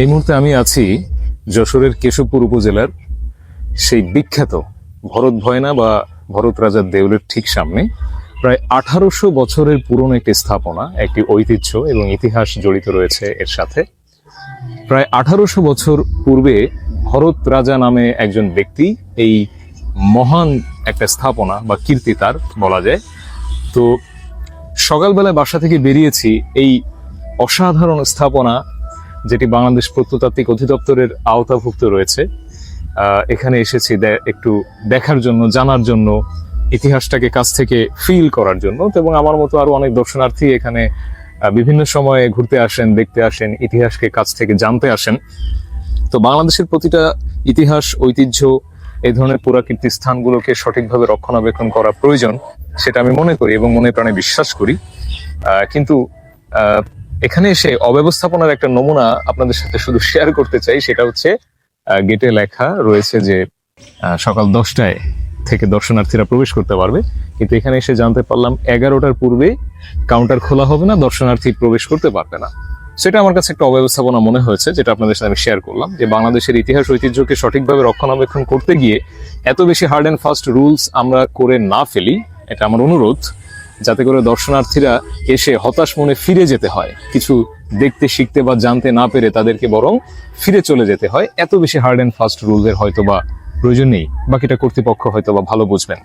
এই মুহূর্তে আমি আছি যশোরের কেশবপুর উপজেলার সেই বিখ্যাত ভরত ভয়না বা ভরত রাজার দেউলের ঠিক সামনে। প্রায় 1800 বছরের পুরনো একটি স্থাপনা, একটি ঐতিহ্য এবং ইতিহাস জড়িত রয়েছে এর সাথে। প্রায় 1800 বছর পূর্বে ভরত রাজা নামে একজন ব্যক্তি এই মহান একটা স্থাপনা বা কীর্তি তার বলা যায়। তো সকালবেলায় বাসা থেকে বেরিয়েছি এই অসাধারণ স্থাপনা, যেটি বাংলাদেশ প্রত্নতাত্ত্বিক অধিদপ্তরের আওতাভুক্ত রয়েছে। এখানে এসেছি একটু দেখার জন্য, জানার জন্য, ইতিহাসটাকে কাছ থেকে ফিল করার জন্য। এবং আমার মতো আরো অনেক দর্শনার্থী এখানে বিভিন্ন সময়ে ঘুরতে আসেন, দেখতে আসেন, ইতিহাসকে কাছ থেকে জানতে আসেন। তো বাংলাদেশের প্রতিটা ইতিহাস, ঐতিহ্য, এই ধরনের পুরাকীর্তি স্থানগুলোকে সঠিকভাবে রক্ষণাবেক্ষণ করা প্রয়োজন, সেটা আমি মনে করি এবং মনে প্রাণে বিশ্বাস করি। কিন্তু এখানে এসে অব্যবস্থাপনার একটা নমুনা আপনাদের সাথে শুধু শেয়ার করতে চাই। সেটা হচ্ছে গেটে লেখা রয়েছে যে সকাল 10টায় থেকে দর্শনার্থীরা প্রবেশ করতে পারবে, কিন্তু এখানে এসে জানতে পারলাম 11টার পূর্বে কাউন্টার খোলা হবে না, দর্শনার্থী প্রবেশ করতে পারবে না। সেটা আমার কাছে একটা অব্যবস্থাপনা মনে হয়েছে, যেটা আপনাদের সাথে আমি শেয়ার করলাম। যে বাংলাদেশের ইতিহাস ঐতিহ্যকে সঠিকভাবে রক্ষণাবেক্ষণ করতে গিয়ে এত বেশি হার্ড অ্যান্ড ফাস্ট রুলস আমরা করে না ফেলি, এটা আমার অনুরোধ, যাতে করে দর্শনার্থীরা এসে হতাশ মনে ফিরে যেতে হয়, কিছু দেখতে, শিখতে বা জানতে না পেরে তাদেরকে বরং ফিরে চলে যেতে হয়। এত বেশি হার্ড অ্যান্ড ফাস্ট রুলসের হয়তো বা প্রয়োজন নেই, বাকিটা কর্তৃপক্ষ হয়তো বা ভালো বুঝবেন।